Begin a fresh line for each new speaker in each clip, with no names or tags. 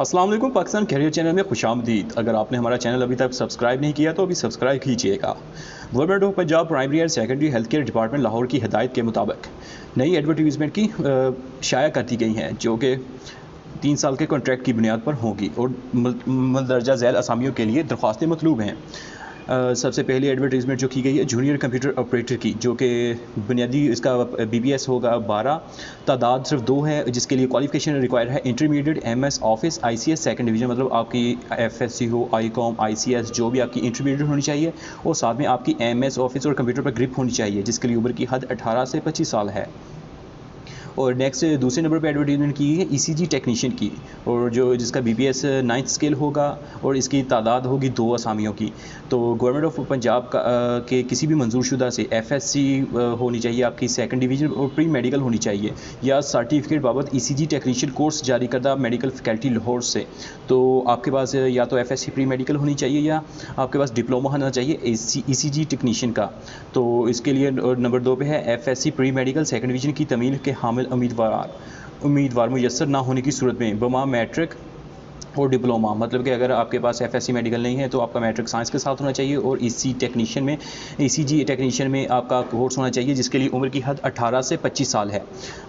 अस्सलाम वालेकुम। Pakistan career channel में खुशामदीद। अगर आपने हमारा चैनल अभी तक सब्सक्राइब नहीं किया तो अभी सब्सक्राइब कीजिएगा। Government of Punjab primary and secondary health care department Lahore की हिदायत के मुताबिक नई एडवर्टीज़मेंट की शाया कर दी गई हैं, जो कि 3 साल के कॉन्ट्रैक्ट की बुनियाद पर होगी और मंदरजा झैल असामियों के लिए दरख्वास्तें मतलूब हैं। सबसे पहली एडवर्टीज़मेंट जो की गई है जूनियर कंप्यूटर ऑपरेटर की, जो कि बुनियादी इसका BBS होगा 12, तादाद सिर्फ 2 है, जिसके लिए क्वालिफिकेशन रिक्वायर्ड है intermediate MS office ICS second division, मतलब आपकी FSC हो, ICOM ICS जो भी आपकी इंटरमीडिएट होनी चाहिए, और साथ में आपकी MS ऑफिस और कंप्यूटर पर ग्रिप होनी चाहिए, जिसके लिए उम्र की हद 18 से 25 साल है। और नेक्स्ट दूसरे नंबर पे एडवर्टीजमेंट की है ECG टेक्नीशियन की, और जिसका BPS 9th स्केल होगा और इसकी तादाद होगी 2 असामियों की। तो गवर्नमेंट ऑफ पंजाब के किसी भी मंजूरशुदा से FSC होनी चाहिए आपकी सेकंड डिवीज़न, और प्री मेडिकल होनी चाहिए या सर्टिफिकेट बाबत ECG टेक्नीशियन कोर्स जारी करदा मेडिकल फैकल्टी लाहौर से। तो आपके पास या तो FSC प्री मेडिकल होनी चाहिए या आपके पास डिप्लोमा होना चाहिए ECG टेक्नीशियन का। तो इसके लिए नंबर 2 पे है FSC pre medical second division की तमील के हामिल उम्मीदवार मुयस्सर ना होने की सूरत में बमा मैट्रिक और डिप्लोमा, मतलब कि अगर आपके पास FSC मेडिकल नहीं है तो आपका मैट्रिक साइंस के साथ होना चाहिए, और ECG टेक्नीशियन में आपका कोर्स होना चाहिए जिसके लिए उम्र की हद 18 से 25 साल है।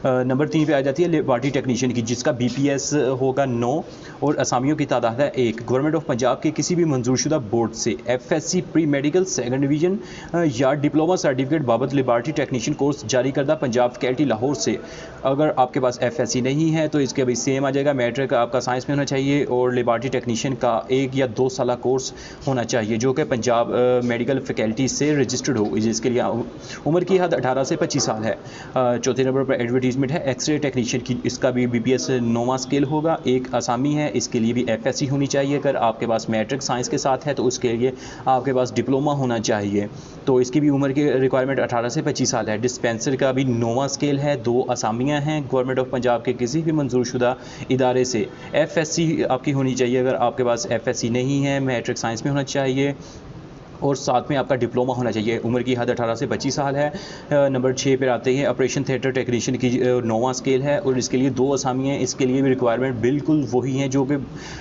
नंबर 3 पे आ जाती है लेबार्टरी टेक्नीशियन की, जिसका BPS होगा 9 और असामियों की तादाद है 1। गवर्नमेंट ऑफ पंजाब के किसी भी मंजूरशुदा बोर्ड से FSC pre medical second division या डिप्लोमा सर्टिफिकेट बाबत लेबार्टरी टेक्नीशियन कोर्स जारी करदा पंजाब फैकल्टी लाहौर से। अगर आपके पास FSC नहीं है तो इसके भी सेम आ जाएगा, मैट्रिक आपका साइंस में होना चाहिए और लेबार्टरी टेक्नीशियन का 1 या 2 साल कोर्स होना चाहिए, जो कि पंजाब मेडिकल फैकल्टी से रजिस्टर्ड हो, जिसके लिए उम्र की हद 18 से 25 साल है। चौथे नंबर पर एडवर्टीजमेंट है एक्सरे टेक्नीशियन की, इसका भी BPS 9वां स्केल होगा, 1 आसामी है, इसके लिए भी FSC होनी चाहिए। अगर आपके पास मैट्रिक साइंस के साथ है तो उसके लिए आपके पास डिप्लोमा होना चाहिए। तो इसकी भी उम्र की रिक्वायरमेंट 18 से 25 साल है। डिस्पेंसर का भी 9वां स्केल है, 2 असामियाँ हैं। गवर्नमेंट ऑफ पंजाब के किसी भी मंजूरशुदा इदारे से FSC आपकी होनी चाहिए। अगर आपके पास FSC नहीं है, मैट्रिक साइंस में होना चाहिए और साथ में आपका डिप्लोमा होना चाहिए। उम्र की हद 18 से 25 साल है। नंबर 6 पर आते हैं ऑपरेशन थिएटर टेक्नीशियन की, 9वां स्केल है और इसके लिए 2 असामी हैं। इसके लिए भी रिक्वायरमेंट बिल्कुल वही हैं जो कि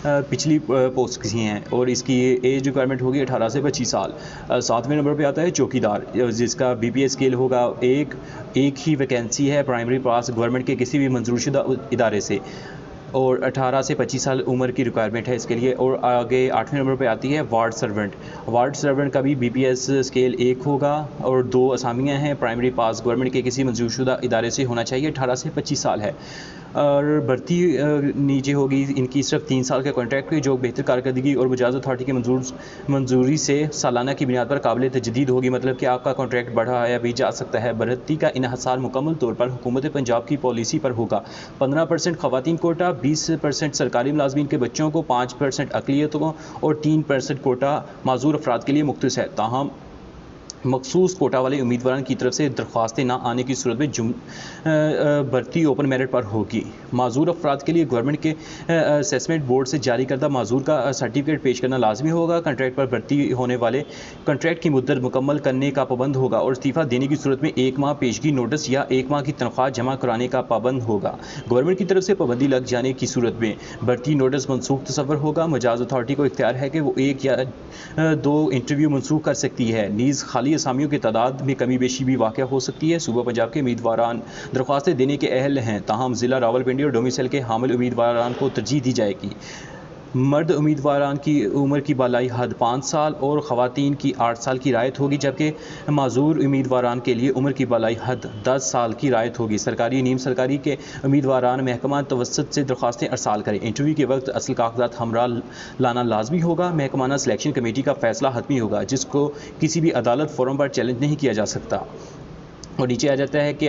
पिछली पोस्ट की हैं, और इसकी एज रिक्वायरमेंट होगी 18 से 25 साल। 7वें नंबर पर आता है चौकीदार, जिसका BPS स्केल होगा 1 ही वैकेंसी है प्राइमरी पास गवर्नमेंट के किसी भी मंजूरशुदा इदारे से, और 18 से 25 साल उम्र की रिक्वायरमेंट है इसके लिए। और आगे 8वें नंबर पे आती है वार्ड सर्वेंट का भी BPS स्केल 1 होगा और 2 असामियाँ हैं। प्राइमरी पास गवर्नमेंट के किसी मंजूरशुदा इदारे से होना चाहिए, 18 से 25 साल है। और भर्ती नीचे होगी इनकी सिर्फ 3 साल के कॉन्ट्रैक्ट की, जो बेहतर कारकर्दगी और मुजाज अथॉरिटी की मंजूरी से सालाना की बुनियाद पर काबिल तजदीद होगी, मतलब कि आपका कॉन्ट्रैक्ट बढ़ाया भी जा सकता है। भर्ती का इन्हसार मुकम्मल तौर पर हुकूमत पंजाब की पॉलिसी पर होगा। 15% ख़वातीन कोटा, 20% सरकारी मुलाजमीन के बच्चों को, 5% अक़लियतों और 3% कोटा माजूर अफराद के लिए मुख्तस है। ताहम मखसूस कोटा वाले उम्मीदवारों की तरफ से दरख्वास्तें ना आने की सूरत में भर्ती ओपन मेरिट पर होगी। माजूर अफराद के लिए गवर्नमेंट के असेसमेंट बोर्ड से जारी करदा माजूर का सर्टिफिकेट पेश करना लाजमी होगा। कॉन्ट्रैक्ट पर भर्ती होने वाले कॉन्ट्रैक्ट की मुद्दत मुकम्मल करने का पाबंद होगा और इस्तीफ़ा देने की सूरत में 1 माह पेशगी नोटिस या 1 माह की तनख्वाह जमा कराने का पाबंद होगा। गवर्नमेंट की तरफ से पाबंदी लग जाने की सूरत में भर्ती नोटिस मनसूख तस्वर होगा। मुजाज अथॉरिटी को इख्तियार है कि वो 1 या 2 इंटरव्यू मनसूख कर सकती है। नीज़ खाली असामियों की तादाद में कमी बेशी भी वाक़या हो सकती है। सूबा पंजाब के उम्मीदवारान दरख्वास्तें देने के अहल हैं, ताहम ज़िला रावलपिंडी और डोमिसाइल के हामिल उम्मीदवारान को तरजीह दी जाएगी। मर्द उम्मीदवारान की उम्र की बालाई हद 5 साल और ख़वातीन की 8 साल की रायत होगी, जबकि माजूर उम्मीदवारान के लिए उम्र की बालाई हद 10 साल की रायत होगी। सरकारी नीम सरकारी के उम्मीदवारान महकमा तवस्सुत से दरख्वास्तें अरसाल करें। इंटरव्यू के वक्त असल कागजात हमरा लाना लाजमी होगा। महकमाना सिलेक्शन कमेटी का फ़ैसला हतमी होगा, जिसको किसी भी अदालत फोरम पर चैलेंज नहीं किया जा सकता। और नीचे आ जाता है कि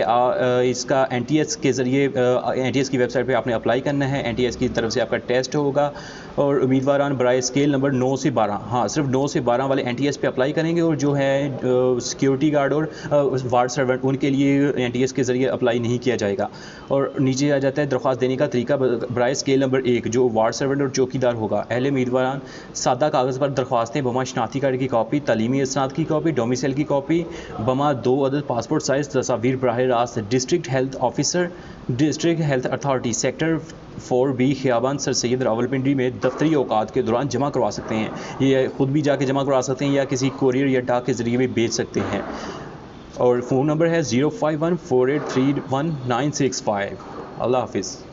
इसका NTS के ज़रिए NTS की वेबसाइट पे आपने अप्लाई करना है। NTS की तरफ से आपका टेस्ट होगा और उम्मीदवारान बराए स्केल नंबर 9 से 12, हाँ सिर्फ 9 से 12 वाले NTS पे अप्लाई करेंगे, और जो है सिक्योरिटी गार्ड और वार्ड सर्वेंट उनके लिए NTS के ज़रिए अप्लाई नहीं किया जाएगा। और नीचे आ जाता है दरख्वास्त देने का तरीका बराए स्केल नंबर 1, जो वार्ड सर्वेंट और चौकीदार होगा। अहले उम्मीदवारान सादा कागज़ पर दरख्वास्तें बमा शनाख्ती कार्ड की कॉपी, तालीमी इसनाद की कॉपी, डोमिसाइल की कॉपी, बमा 2 अदद पासपोर्ट साइज नजायज़ तस्वीर बराह रास्त district health officer district health authority sector 4B Khayaban Sir Syed Rawalpindi में दफ्तरी औकात के दौरान जमा करवा सकते हैं। ये ख़ुद भी जाके जमा करवा सकते हैं या किसी कोरियर या डाक के ज़रिए भी भेज सकते हैं। और फ़ोन नंबर है 0514831965। अल्लाह हाफिज़।